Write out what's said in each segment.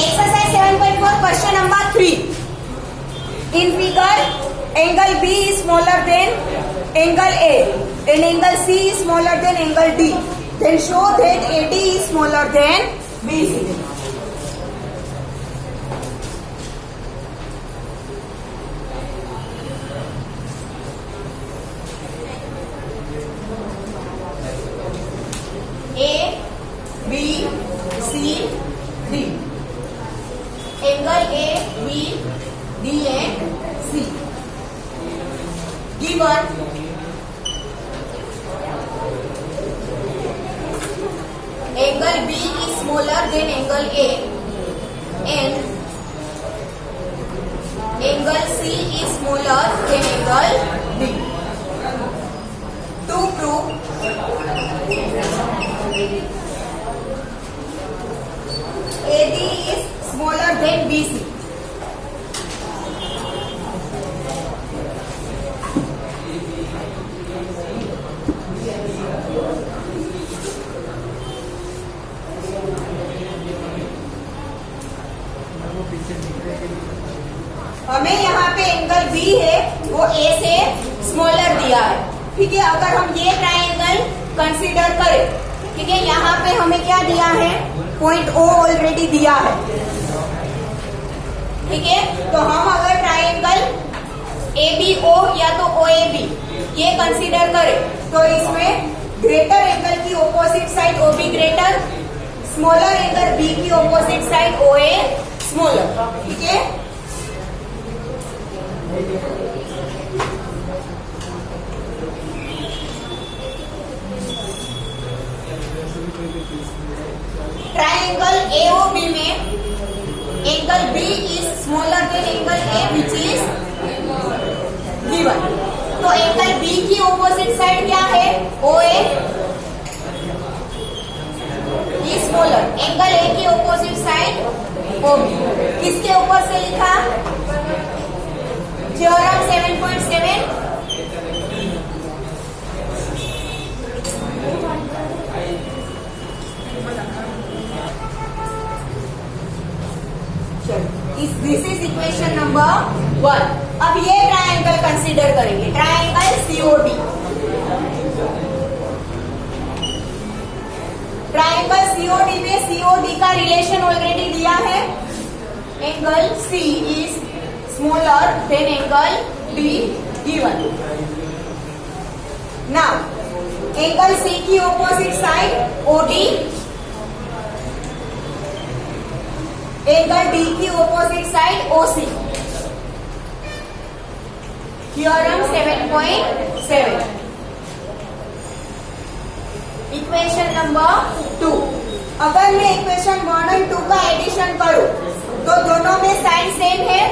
Exercise 7.4 question number 3. In figure, angle B is smaller than angle A and angle C is smaller than angle D. Then show that AD is smaller than BC. A, B, C, D. Angle A, B, D and C. Given angle B is smaller than angle A and angle C is smaller than angle D. To prove AD is smaller than BC. हमें यहाँ पे angle B है वो A से smaller दिया है, ठीक है। अगर हम ये ट्राइंगल कंसीडर करें, ठीक है, यहाँ पे हमें क्या दिया है, पॉइंट O ऑलरेडी दिया है, ठीक है। तो हम अगर ट्राइंगल ABO या तो OAB ये कंसीडर करें तो इसमें ग्रेटर एंगल की opposite side OB greater, smaller angle B की ऑपोजिट साइड OA स्मॉलर, ठीक है। ट्राइंगल AOB में angle B is smaller than angle A which is given. तो एंगल B की ऑपोजिट साइड क्या है, OA is smaller, angle A की opposite side OB। किसके ऊपर से लिखा, theorem 7.7 this is equation number 1। अब ये ट्राइंगल कंसीडर करेंगे, ट्राइंगल COD। ट्राइंगल COD में COD का रिलेशन ऑलरेडी दिया है, angle C is smaller than angle D given. Now angle C की opposite side OD, angle D की opposite side OC। Theorem 7.7 equation number 2। अगर मैं equation 1 और 2 का एडिशन करूं तो दोनों में साइन सेम है,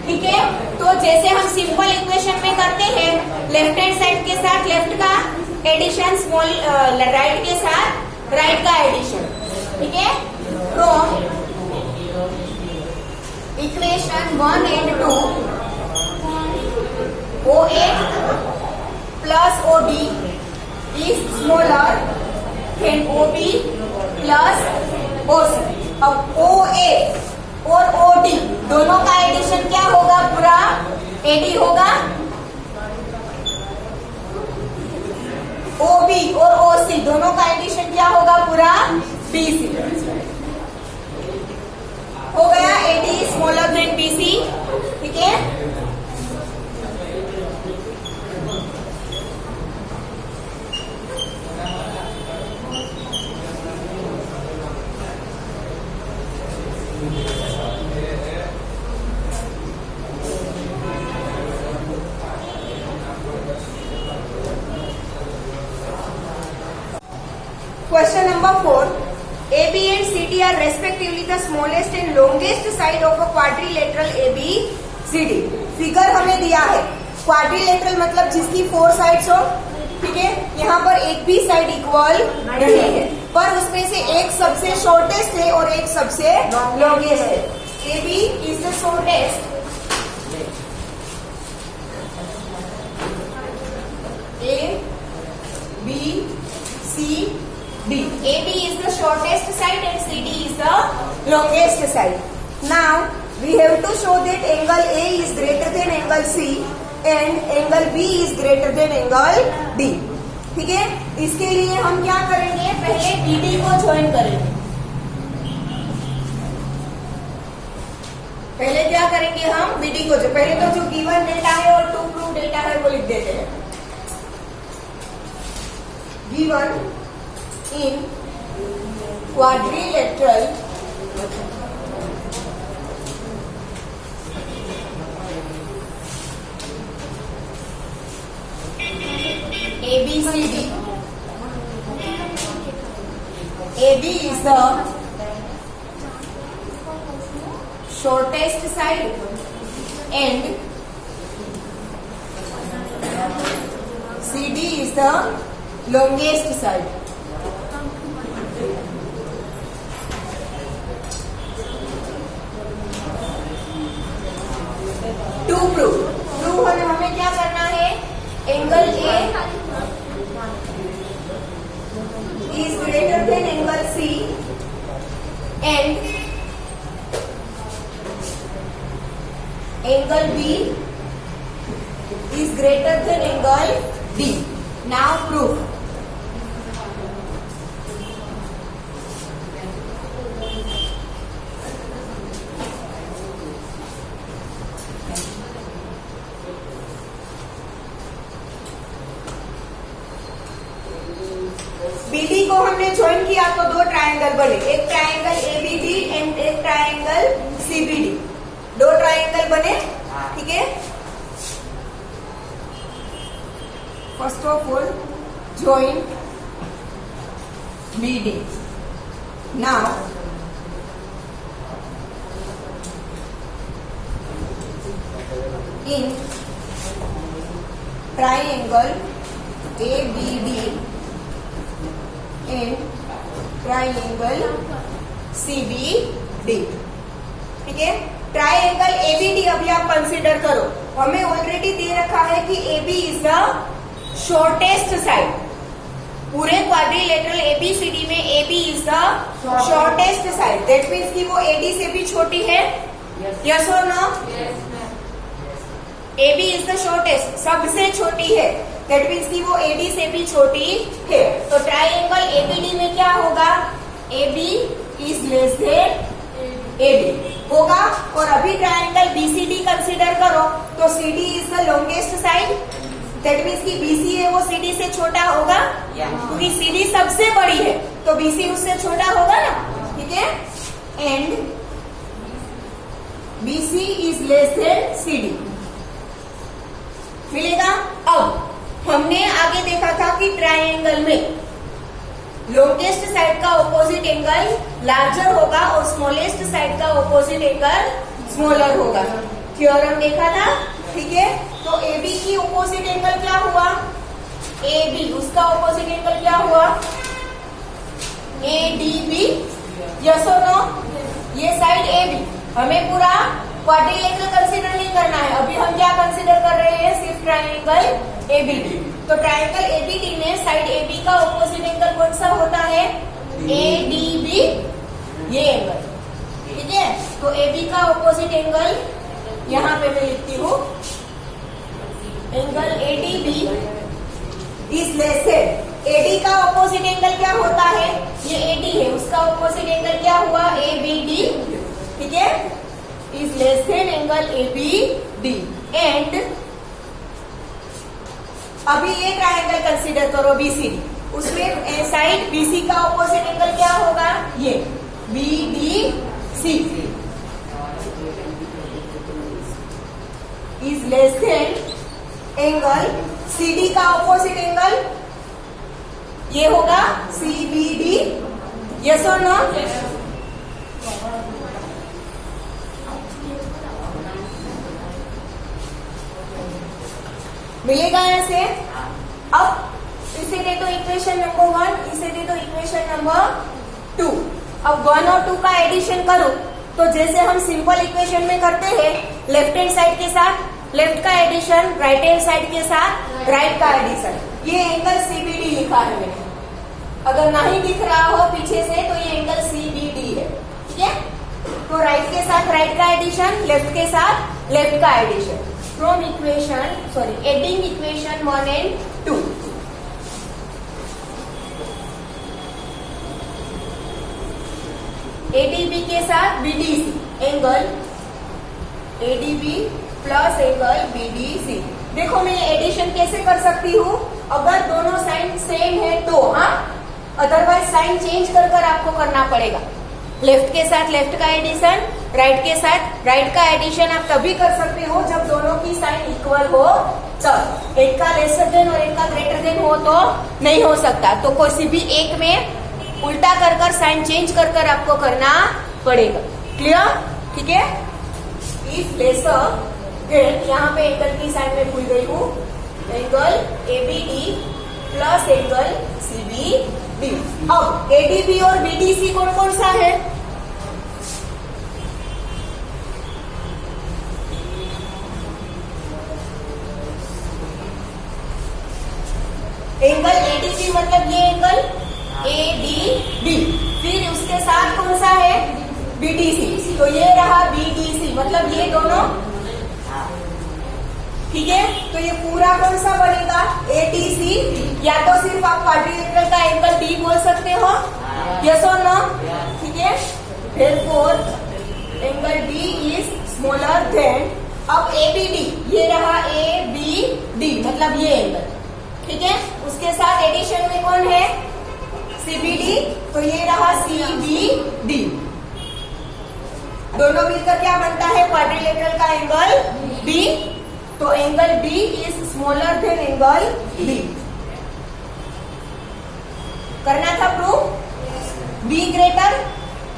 ठीक है। तो जैसे हम सिंपल इक्वेशन में करते हैं, लेफ्ट हैंड साइड के साथ लेफ्ट का एडिशन, स्मॉल राइट के साथ राइट का एडिशन, ठीक है। From equation 1 and 2 OA plus OD is smaller than OB plus OC। अब OA और OD दोनों का एडिशन क्या होगा, पूरा AD होगा। OB और OC दोनों का एडिशन क्या होगा, पूरा BC हो गया। AD स्मॉलर देन BC, ठीक है। Question number 4. AB and CD are respectively the smallest and longest side of a quadrilateral ABCD। Figure हमें दिया है, क्वाड्रिलेटरल मतलब जिसकी 4 साइड्स हो, ठीक है। यहाँ पर एक भी साइड इक्वल नहीं है, पर उसमें से एक सबसे शॉर्टेस्ट है और एक सबसे लॉन्गेस्ट है। AB is the shortest A, B, C, D. AB is the shortest side and CD is the longest side. Now we have to show that angle A is greater than angle C and angle B is greater than angle D. ठीक है, इसके लिए हम क्या करेंगे, पहले BD को join करेंगे. पहले क्या करेंगे हम, BD को जो पहले तो जो गिवन डेटा है और टू प्रूव डेटा है वो लिख देते हैं. Given in quadrilateral ABCD. AB is the shortest side and CD is the longest side. To prove होने हमें क्या करना है, angle A is greater than angle C and angle B is greater than angle D. Now prove. BD को हमने join किया तो दो ट्रायंगल बने, एक ट्रायंगल ABD एंड एक ट्रायंगल CBD. दो ट्रायंगल बने. ठीक है, first of all join BD. Now in triangle ABD and triangle CBD. ठीक है, ट्रायंगल ABD अभी आप कंसीडर करो. हमें ऑलरेडी दे रखा है कि AB is the shortest side. पूरे क्वाड्रिलेटरल ABCD में AB is the shortest side. That means कि वो AD से भी छोटी है. यस और no? AB is the shortest, सबसे छोटी है. दैट मीन्स कि वो AD से भी छोटी है. तो ट्रायंगल ABD में क्या होगा, AB is less than AD होगा. और अभी ट्रायंगल BCD कंसीडर करो तो CD is the longest side. That means कि BC है वो CD से छोटा होगा, क्योंकि CD सबसे बड़ी है तो BC उससे छोटा होगा ना. ठीक है, and BC is less than CD मिलेगा. अब हमने आगे देखा था कि ट्रायंगल में लॉन्गेस्ट साइड का ऑपोजिट एंगल लार्जर होगा और स्मॉलेस्ट साइड का ऑपोजिट एंगल स्मॉलर होगा. थ्योरम देखा था. ठीक है, तो AB की ऑपोजिट एंगल क्या हुआ, AB उसका ऑपोजिट एंगल क्या हुआ, ADB. यस और नो? ये साइड AB. हमें पूरा क्वाड्रिलेटरल कंसीडर नहीं करना है. अभी हम क्या कंसीडर कर रहे हैं, सिर्फ ट्रायंगल ABD. तो ट्रायंगल ABD में साइड AB का ऑपोजिट एंगल कौन सा होता है, ADB. ये एंगल. ठीक है, तो AB का ऑपोजिट एंगल यहाँ पे मैं लिखती हूँ, angle ADB is less than. AD का ऑपोजिट एंगल क्या होता है, ये AD है, उसका ऑपोजिट एंगल क्या हुआ, ABD. ठीक है, is less than angle ABD. And अभी ये ट्रायंगल कंसीडर करो BCD. उसमें साइड BC का ऑपोजिट एंगल क्या होगा, ये BDC is less than angle CD का ऑपोजिट एंगल ये होगा CBD. यस और नो? मिलेगा ऐसे. अब इसे दे दो इक्वेशन नंबर 1, इसे दे दो इक्वेशन नंबर 2. अब 1 और 2 का एडिशन करो तो जैसे हम सिंपल इक्वेशन में करते हैं, लेफ्ट हैंड साइड के साथ लेफ्ट का एडिशन, राइट हैंड साइड के साथ राइट का एडिशन. ये एंगल CBD लिखा है मैंने. अगर नहीं दिख रहा हो पीछे से तो ये एंगल CBD है. ठीक है, राइट का एडिशन, लेफ्ट के साथ लेफ्ट का addition. From equation adding equation 1 and 2। ADB के साथ BDC angle, ADB plus angle BDC. देखो मैं एडिशन कैसे कर सकती हूँ, अगर दोनों साइन सेम है तो, हाँ, अदरवाइज साइन चेंज कर कर आपको करना पड़ेगा। लेफ्ट के साथ लेफ्ट का एडिशन, राइट के साथ राइट का एडिशन आप तभी कर सकते हो जब दोनों की साइन इक्वल हो तब। एक का लेसर देन और एक का ग्रेटर देन हो तो नहीं हो सकता, तो किसी भी एक में उल्टा कर कर साइन चेंज कर कर आपको करना पड़ेगा। क्लियर? ठीक है। इफ लेसर देन, यहाँ पे एंगल की साइन में भूल गई हूँ, angle ABD plus angle CBD. अब एडीबी और बीडीसी कौन कौन सा है? एंगल एडीसी मतलब ये एंगल एडीबी, फिर उसके साथ कौन सा है? बीडीसी, तो ये रहा बीडीसी, मतलब ये दोनों। ठीक है, तो ये पूरा कौन सा बनेगा? एटीसी। या तो सिर्फ आप क्वाड्रिलेटरल का एंगल डी बोल सकते हो, यस और नो? ठीक है, therefore angle D is smaller then. अब एबीडी, ये रहा एबीडी मतलब ये एंगल। ठीक है, उसके साथ एडिशन में कौन है? सीबीडी, तो ये रहा सीबीडी। दोनों मिलकर क्या बनता है? क्वाड्रिलेटरल का एंगल बी। तो angle B is smaller than angle B. करना था proof, B greater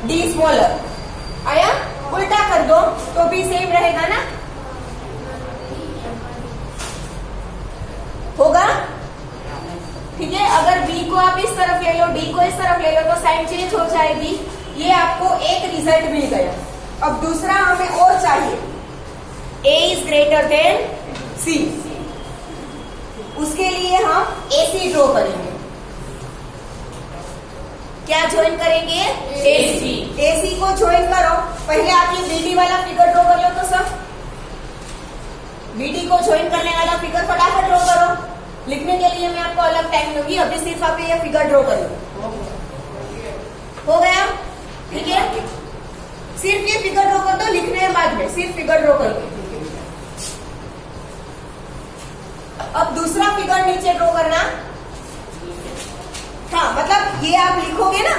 D smaller. आया? उल्टा कर दो तो भी सेम रहेगा ना, होगा? ठीक है, अगर बी को आप इस तरफ ले लो, डी को इस तरफ ले लो तो साइन चेंज हो जाएगी। ये आपको एक रिजल्ट मिल गया। अब दूसरा हमें और चाहिए, A is greater then C। उसके लिए हम AC ड्रॉ करेंगे। क्या ज्वाइन करेंगे? AC। AC को ज्वाइन करो। पहले आप ये BD वाला फिगर ड्रॉ कर लो तो सब। BD को ज्वाइन करने वाला फिगर फटाफट ड्रॉ करो। लिखने के लिए मैं आपको अलग टाइम दूंगी, अभी सिर्फ आप ये फिगर ड्रॉ करो। हो गया? ठीक है, सिर्फ ये फिगर ड्रॉ कर दो, लिखने के बाद में सिर्फ फिगर ड्रॉ कर दो। अब दूसरा फिगर नीचे ड्रॉ करना। हाँ, मतलब ये आप लिखोगे ना,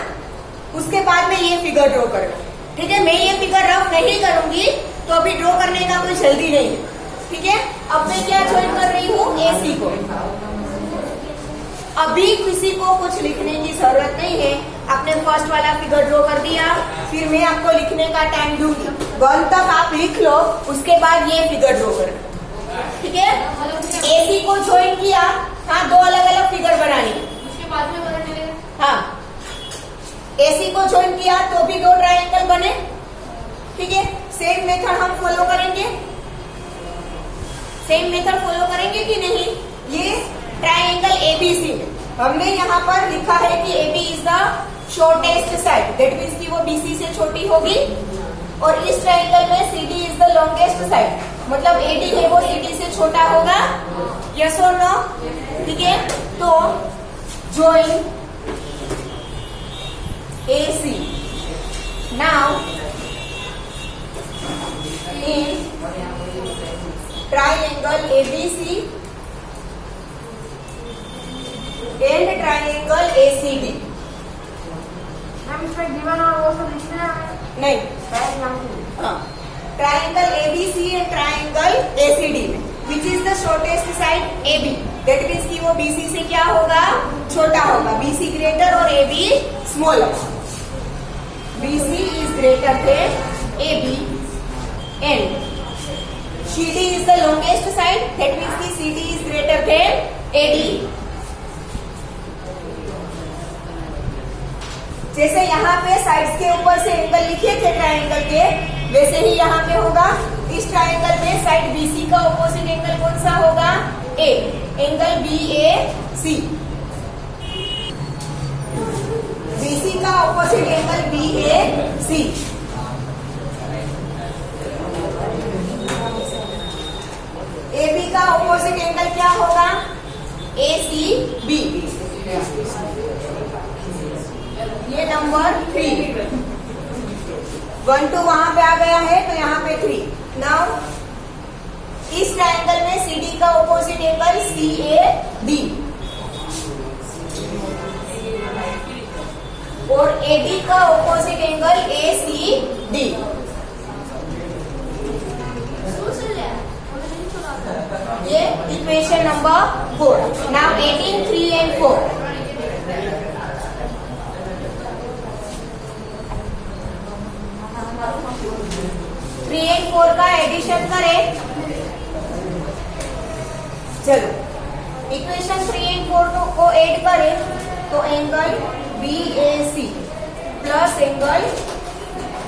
उसके बाद में ये फिगर ड्रॉ करना। ठीक है, मैं ये फिगर रफ नहीं करूंगी तो अभी ड्रॉ करने का कोई जल्दी नहीं है। ठीक है, अब मैं क्या ज्वाइन कर रही हूँ? AC को। अभी किसी को कुछ लिखने की जरूरत नहीं है, आपने फर्स्ट वाला फिगर ड्रॉ कर दिया, फिर मैं आपको लिखने का टाइम दूंगी, 1 तक आप लिख लो, उसके बाद ये फिगर ड्रॉ करना। ठीक है, AC को ज्वाइन किया। हाँ, 2 अलग अलग फिगर बनानी, उसके बाद में बना चलेगा। हाँ, AC को ज्वाइन किया तो भी 2 ट्रायंगल बने। ठीक है, सेम मेथड हम फॉलो करेंगे। सेम मेथड फॉलो करेंगे कि नहीं? ये ट्रायंगल ABC में हमने यहाँ पर लिखा है कि AB is the shortest side, that means कि वो BC से छोटी होगी। और इस ट्रायंगल में CD is the longest side, मतलब AD है वो CD से छोटा होगा। यस और नो? ठीक है, तो join AC now in triangle ABC and triangle ACD। हम इसमें गिवन और वो सब लिखना है नहीं, हाँ, triangle ABC and triangle ACD में which is the shortest side AB, that means कि वो BC से क्या होगा? छोटा होगा। BC greater और AB smaller। BC is greater than AB and CD is the longest side, that means कि CD is greater than AD। जैसे यहाँ पे साइड्स के ऊपर से एंगल लिखे थे ट्रायंगल के, वैसे ही यहाँ पे होगा। इस ट्रायंगल में साइड BC का ऑपोजिट एंगल कौन सा होगा? A, angle BAC। BC का ऑपोजिट एंगल BAC। 1 2 वहां पे आ गया है तो यहाँ पे 3। नाउ इस ट्रायंगल में CD का ऑपोजिट एंगल CAD और AD का ऑपोजिट एंगल ACD। ये equation number 4। Now 18 3 and 4। 3 and 4 का एडिशन करें। चलो इक्वेशन 3 and 4 को ऐड करें तो angle BAC plus angle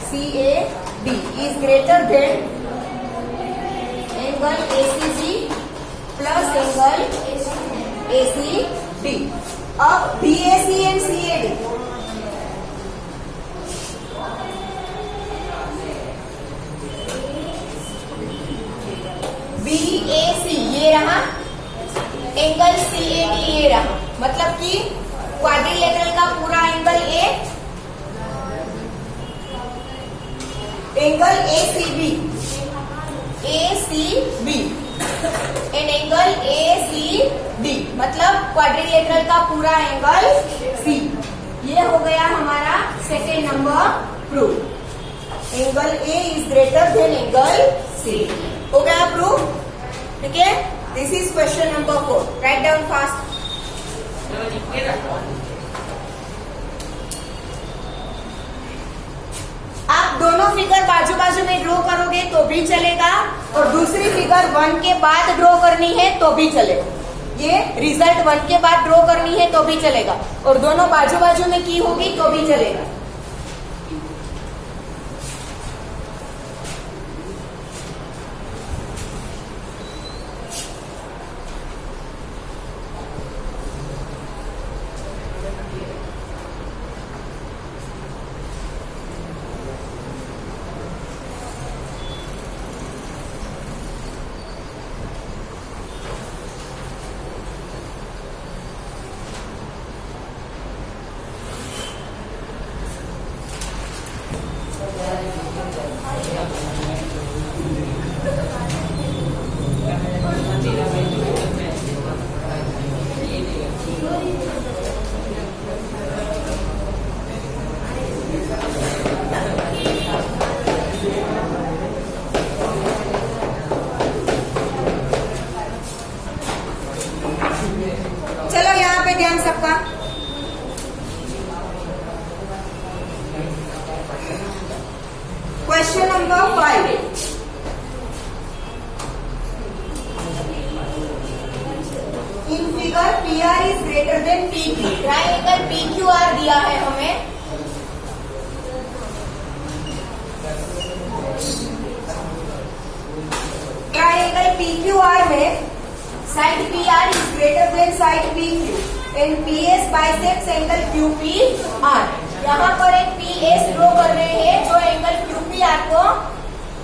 CAD is greater than angle ACG plus angle ACD। अब BAC एंड CAD BAC ये रहा, एंगल CAD ये रहा, मतलब कि क्वाड्रिलेटरल का पूरा angle A, angle ACB and angle ACD मतलब क्वाड्रिलेटरल का पूरा एंगल C। ये हो गया हमारा second number proof. Angle A is greater than angle C। हो गया प्रूफ। ठीक है, this is question number 4। Write down fast. आप दोनों फिगर बाजू बाजू में ड्रॉ करोगे तो भी चलेगा और दूसरी फिगर 1 के बाद ड्रॉ करनी है तो भी चलेगा। ये रिजल्ट 1 के बाद ड्रॉ करनी है तो भी चलेगा और दोनों बाजू बाजू में की होगी तो भी चलेगा। ध्यान सबका। Question number 5। In figure PR is greater than PQ। Triangle PQR दिया है हमें। ट्राइंगल PQR में side PR is greater then side PQ and PS bisects angle QPR। यहाँ पर एक PS ड्रॉ कर रहे हैं जो एंगल QPR को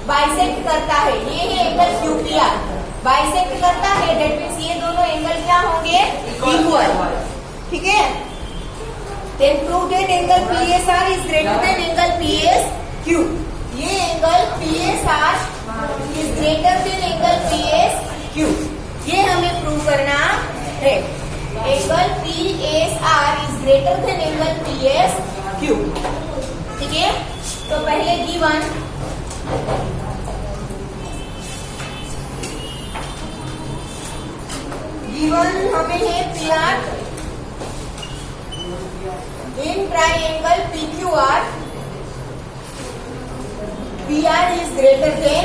बाइसेक्ट करता है। ये है एंगल QPR बाइसेक्ट करता है, डेट मीन्स ये दोनों एंगल क्या होंगे? इक्वल। ठीक है, then prove that angle PSR is greater than angle PSQ। ये angle PSR is greater than angle PSQ, ये हमें प्रूव करना है। Angle PSR is greater than angle PSQ। ठीक है, तो पहले गिवन हमें है PR in triangle PQR, PR is greater than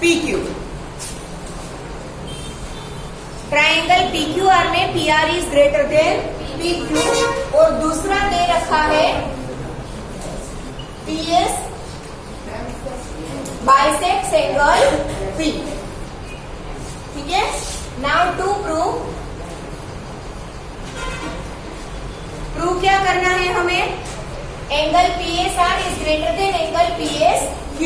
PQ। Triangle PQR में PR is greater than PQ और दूसरा दे रखा है PS बाइसेक्ट्स एंगल P। ठीक है, नाउ टू प्रूव क्या करना है हमें? Angle PSR is greater than angle PSQ।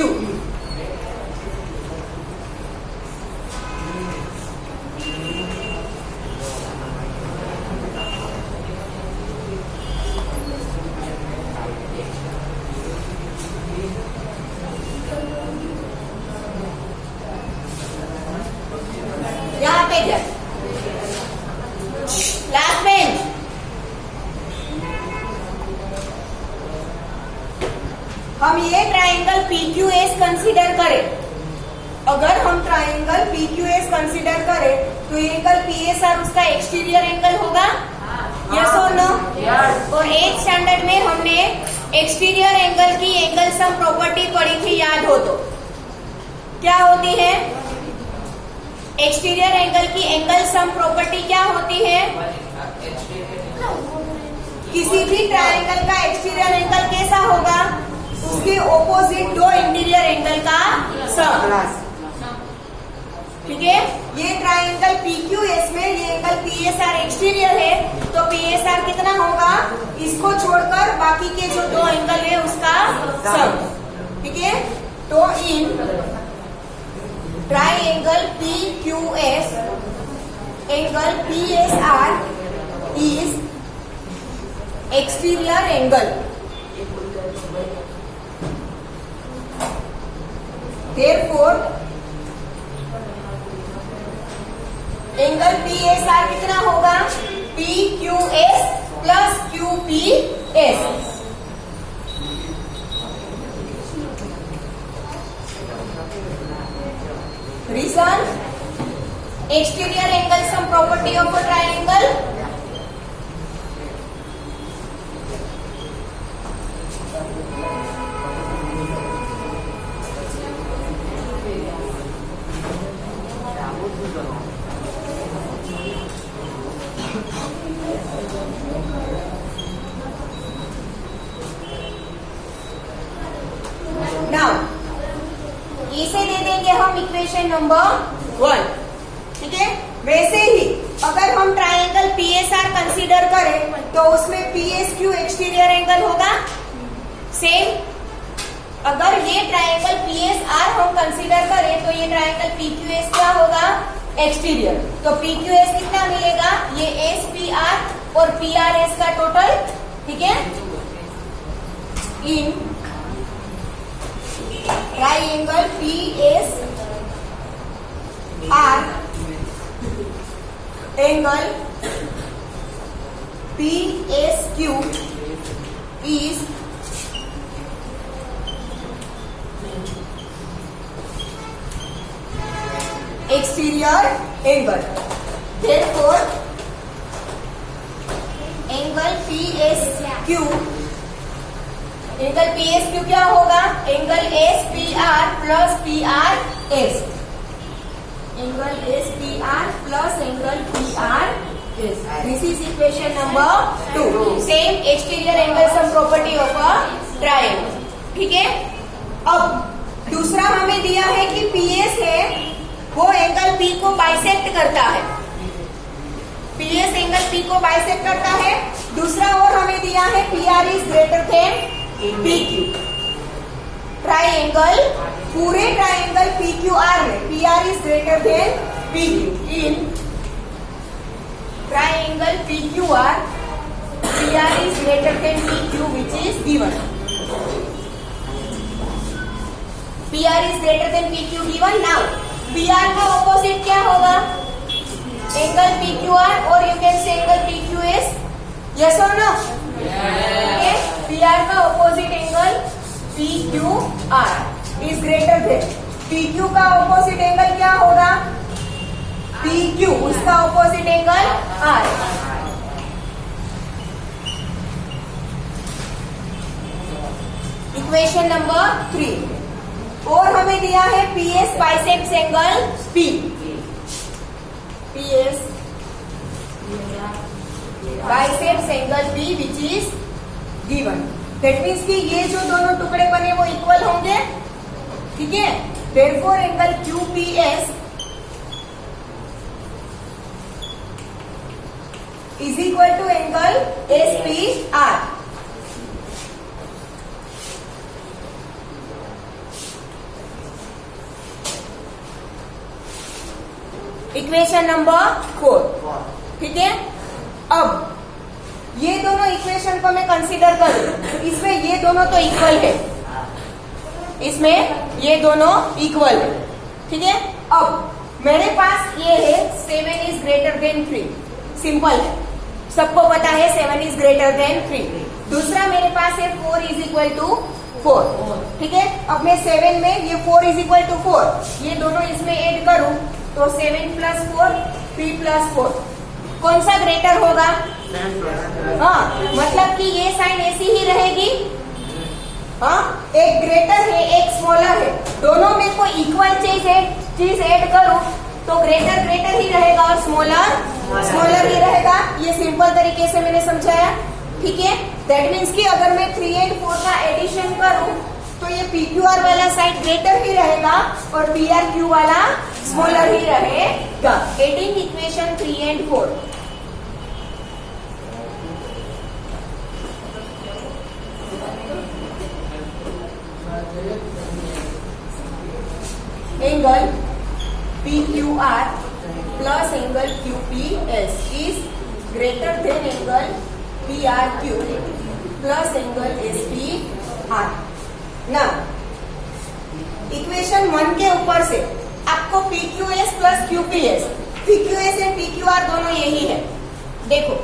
हम ये ट्राइंगल PQS कंसीडर करें, अगर हम ट्राइंगल PQS कंसीडर करें तो ये एंगल PSR उसका एक्सटीरियर एंगल होगा, यस और नो? और 8th स्टैंडर्ड में हमने एक्सटीरियर एंगल की एंगल सम प्रॉपर्टी पढ़ी थी, याद हो तो? क्या होती है एक्सटीरियर एंगल की एंगल सम प्रॉपर्टी? क्या होती है? किसी भी ट्राइंगल का एक्सटीरियर एंगल कैसा होगा? उसके ऑपोजिट दो इंटीरियर एंगल का सम। ठीक है, ये ट्राइंगल PQS में ये एंगल PSR एक्सटीरियर है, तो PSR कितना होगा? इसको छोड़कर बाकी के जो दो एंगल है उसका सम। ठीक है, तो in triangle PQS angle PSR is exterior angle, therefore angle PSR कितना होगा? PQS plus QPS। Reason, exterior angle sum property of a triangle. Now इसे दे देंगे हम इक्वेशन नंबर 1। ठीक है, वैसे ही अगर हम ट्राइंगल PSR कंसीडर करें तो उसमें PSQ एक्सटीरियर एंगल होगा सेम। अगर ये ट्राइंगल PSR हम कंसीडर करें तो ये ट्राइंगल PQS क्या होगा? एक्सटीरियर। तो PQS कितना मिलेगा? ये SPR और PRS का टोटल। ठीक है, in triangle PSR angle PSQ is exterior angle. Therefore, angle PSQ क्या होगा? Angle SPR plus PRS। Angle SPR plus angle PRS। This is equation number 2। Same exterior angle sum property of a triangle. ठीक है, अब दूसरा हमें दिया है कि PS है वो एंगल P को बाइसेक्ट करता है। PS एंगल P को बाइसेक्ट करता है। दूसरा और हमें दिया है PR is greater than PQ। Triangle, पूरे ट्राइंगल PQR में PR is greater than PQ। In triangle PQR PR is greater than PQ which is given. PR is greater than PQ given. Now PR का opposite क्या होगा? Angle PQR और you can say angle PQS। Yes और no? PR का opposite angle PQR is greater than PQ का opposite angle क्या होगा? PQ, उसका opposite angle R। Equation number 3। और हमें दिया है PS bisects angle P। PS biceps angle P which is given. That means कि ये जो दोनों टुकड़े बने वो इक्वल होंगे। ठीक है, therefore angle QPS is equal to angle SPR। Equation number 4। ठीक है, अब ये दोनों इक्वेशन को मैं कंसीडर करूं तो इसमें ये दोनों तो इक्वल है, इसमें ये दोनों इक्वल है। ठीक है, अब मेरे पास ये है 7 इज ग्रेटर देन 3। सिंपल है, सबको पता है 7 इज ग्रेटर देन 3। दूसरा मेरे पास है 4 इज इक्वल टू 4। ठीक है, अब मैं 7 में ये 4 इज इक्वल टू 4, ये दोनों इसमें ऐड करूं तो 7 प्लस 4 3 प्लस 4, कौन सा ग्रेटर होगा? हाँ, मतलब कि ये साइन ऐसी ही रहेगी। हाँ, एक ग्रेटर है एक स्मॉलर है, दोनों में कोई इक्वल चीज ऐड करूं तो ग्रेटर ग्रेटर ही रहेगा और स्मॉलर स्मॉलर ही रहेगा। ये सिंपल तरीके से मैंने समझाया। ठीक है, दैट मीन्स कि अगर मैं 3 एंड 4 का एडिशन करूं तो ये PQR वाला साइड ग्रेटर ही रहेगा और PRQ वाला स्मॉलर ही रहेगा। Adding equation 3 and 4। Angle PQR plus angle QPS is greater than angle PRQ plus angle SPR। now equation 1 के ऊपर से आपको PQS plus QPS, PQS and PQR दोनों यही है। देखो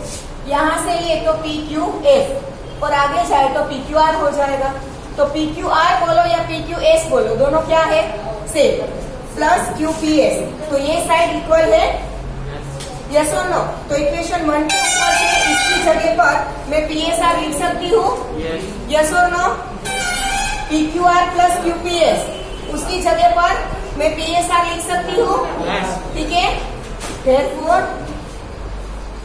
यहां से ये तो PQS और आगे जाए तो PQR हो जाएगा, तो PQR बोलो या PQS बोलो, दोनों क्या है? सेम। प्लस QPS, तो ये साइड इक्वल है, यस और नो? तो इक्वेशन 1 के ऊपर से इसकी जगह पर मैं PSR लिख सकती हूँ, यस और नो? PQR प्लस QPS, उसकी जगह पर मैं PSR लिख सकती हूँ, ठीक है? therefore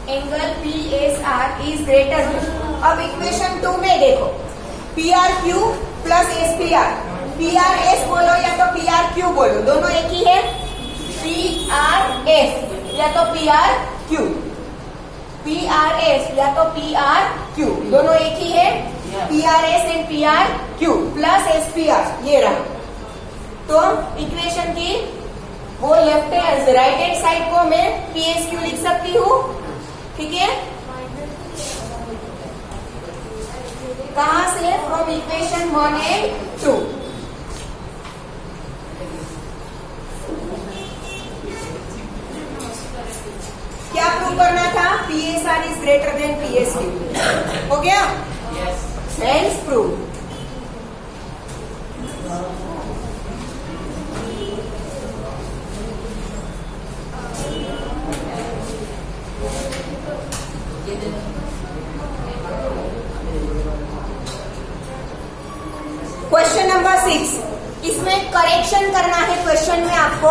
angle PSR is greater. अब इक्वेशन 2 में देखो, PRQ प्लस SPR, PRS बोलो या तो PRQ बोलो, दोनों एक ही है। PRS या तो PRQ, PRS या तो PRQ, दोनों एक ही है। PRS and PRQ plus SPR, ये रहा। तो इक्वेशन की वो लेफ्ट राइट हैंड साइड को मैं PSQ लिख सकती हूँ, ठीक है? कहां से? From equation 1 and 2। क्या प्रूव करना था? PSR is greater then PSQ। हो गया? Hence prove. क्वेश्चन नंबर 6, इसमें करेक्शन करना है। क्वेश्चन में आपको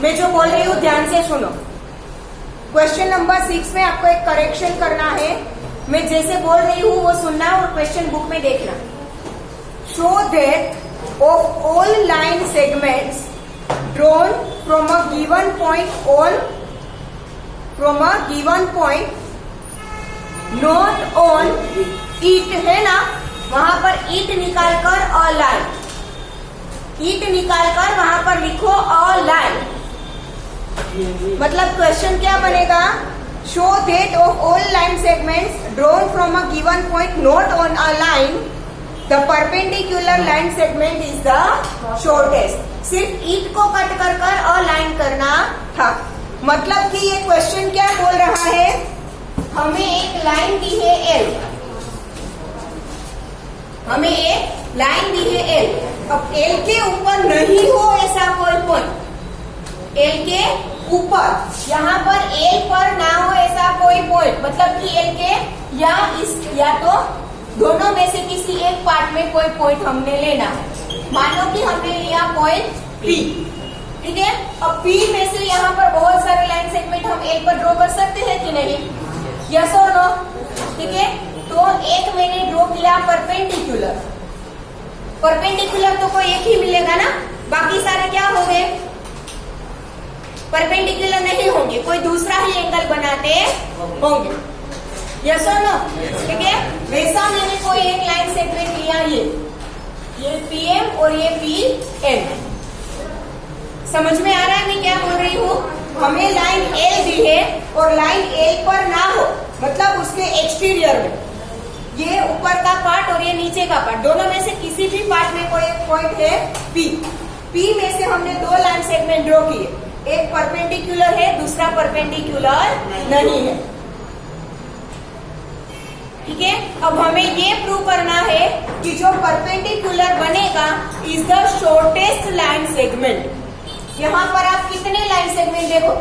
मैं जो बोल रही हूँ ध्यान से सुनो। क्वेश्चन नंबर 6 में आपको एक करेक्शन करना है। मैं जैसे बोल रही हूँ वो सुनना और क्वेश्चन बुक में देखना। Show that of all line segments drawn from a given point on not on it, है ना? वहां पर ईट निकालकर अ लाइन, ईट निकालकर वहां पर लिखो अ लाइन। मतलब क्वेश्चन क्या बनेगा? Show that of all line segments drawn from a given point not on a line the perpendicular line segment is the shortest. सिर्फ ईट को कट कर अ लाइन करना था। मतलब कि ये क्वेश्चन क्या बोल रहा है? हमें एक लाइन दी है L, हमें एक लाइन दी है L। अब L के ऊपर नहीं हो ऐसा कोई पॉइंट, L के ऊपर, यहाँ पर L पर ना हो ऐसा कोई पॉइंट, मतलब कि L के या तो दोनों में से किसी एक पार्ट में कोई पॉइंट हमने लेना है। मान लो कि हमने लिया पॉइंट P, ठीक है? अब P में से यहाँ पर बहुत सारे लाइन सेगमेंट हम L पर ड्रॉ कर सकते हैं कि नहीं? यस और नो? ठीक है, तो एक मैंने ड्रॉ किया परपेंडिकुलर। परपेंडिकुलर तो कोई एक ही मिलेगा ना, बाकी सारे क्या हो गए? परपेंडिकुलर नहीं होंगे, कोई दूसरा ही एंगल बनाते होंगे। यस और नो? ठीक है, वैसा मैंने कोई एक लाइन सेगमेंट लिया, ये PM और ये PM। समझ में आ रहा है मैं क्या बोल रही हूँ? हमें लाइन L दी है और लाइन L पर ना हो, मतलब उसके एक्सटीरियर में, ये ऊपर का पार्ट और ये नीचे का पार्ट, दोनों में से किसी भी पार्ट में कोई एक पॉइंट है P में से हमने दो लाइन सेगमेंट ड्रॉ किए, एक परपेंडिकुलर है, दूसरा परपेंडिकुलर नहीं है। ठीक है। अब हमें ये प्रूव करना है कि जो परपेंडिकुलर बनेगा is the shortest line segment. यहाँ पर आप कितने लाइन सेगमेंट देखो,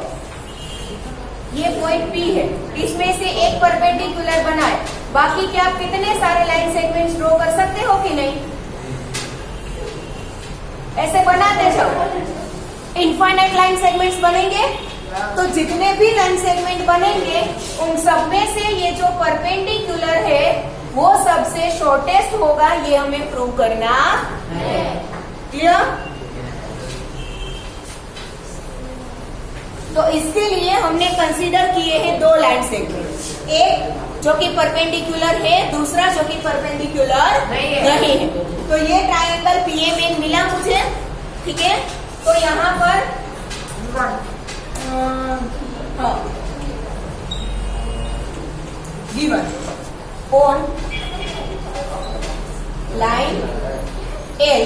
ये पॉइंट P है, इसमें से एक परपेंडिकुलर बना है, बाकी क्या आप कितने सारे लाइन सेगमेंट्स ड्रॉ कर सकते हो कि नहीं? ऐसे बनाते जाओ, इनफाइनाइट लाइन सेगमेंट्स बनेंगे, तो जितने भी लाइन सेगमेंट बनेंगे उन सब में से ये जो परपेंडिकुलर है वो सबसे शॉर्टेस्ट होगा, ये हमें प्रूव करना है। क्लियर? तो इसके लिए हमने कंसीडर किए हैं दो लाइन सेगमेंट, एक जो कि परपेंडिकुलर है, दूसरा जो कि परपेंडिकुलर नहीं है। तो ये ट्रायंगल PMN मिला मुझे, ठीक है। तो यहाँ पर given on line L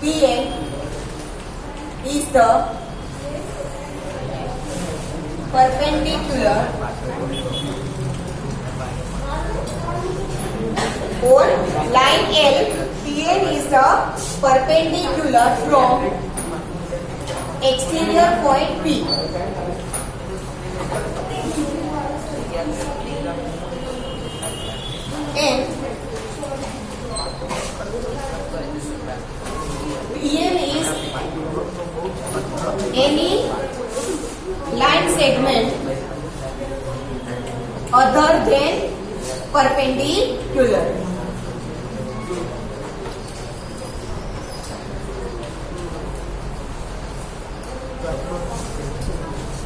PN is the perpendicular on line L PN is the perpendicular from exterior point P and PN is any line segment other than perpendicular.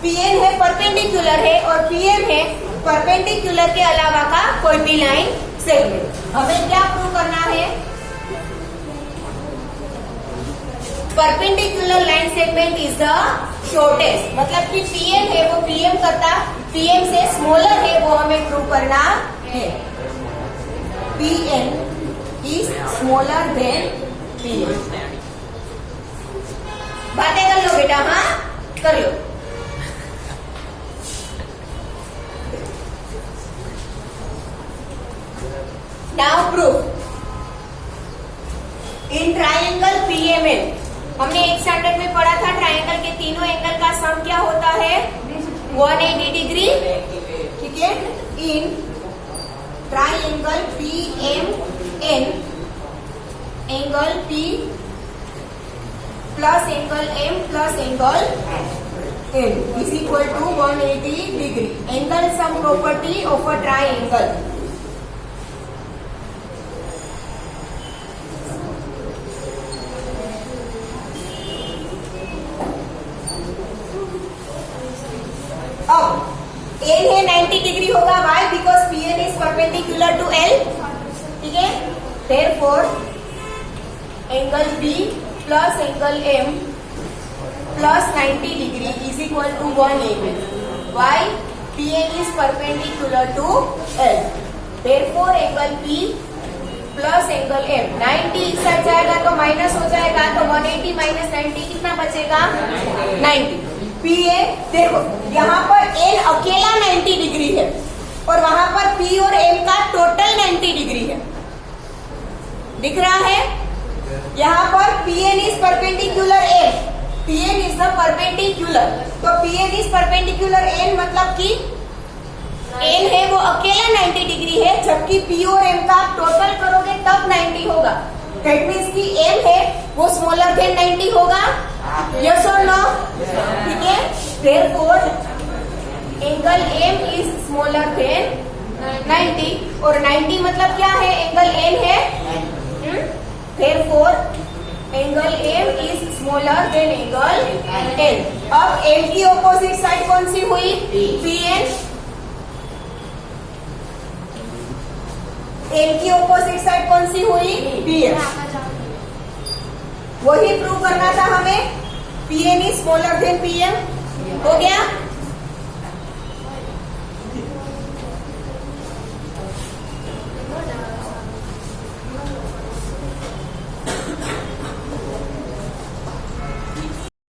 PN है perpendicular है और PM है perpendicular के अलावा का कोई भी line segment. हमें क्या प्रूव करना है? Perpendicular line segment is the shortest, मतलब कि PM है वो PM करता PM से स्मॉलर है, वो हमें प्रूव करना है। PN is smaller than PM। बातें कर लो बेटा, हाँ कर लो। Now proof in triangle PMN, हमने एक स्टैंडर्ड में पढ़ा था ट्राइंगल के तीनों एंगल का सम क्या होता है? 180 डिग्री, ठीक है। In triangle PMN angle P plus angle M plus angle N is equal to 180 degree. Angle sum property of a triangle. अब N है 90 डिग्री होगा, why? Because PN is perpendicular to L, ठीक है। Therefore angle B plus angle M plus 90 degree is equal to 180, why? PN is perpendicular to L, therefore angle P plus angle M 90 इस side जाएगा तो minus हो जाएगा, तो 180 minus 90 कितना बचेगा? 90। PA देखो यहाँ पर N अकेला 90 डिग्री है और वहां पर P और M का टोटल 90 डिग्री है, दिख रहा है? यहाँ पर PN is perpendicular M, PN is the perpendicular, तो PN इज परपेंडिकुलर N, मतलब कि N है वो अकेला 90 डिग्री है, जबकि P और M का आप टोटल करोगे तब 90 होगा। दैट मीन्स कि M है वो स्मॉलर देन 90 होगा, यस और नो? ठीक है। Therefore angle M is smaller then 90, और 90 मतलब क्या है? एंगल N है। Therefore angle M is smaller than angle N। अब M की ऑपोजिट साइड कौन सी हुई? PN। N की ऑपोजिट साइड कौन सी हुई? PM। वही प्रूव करना था हमें, PN is smaller than PM। हो गया?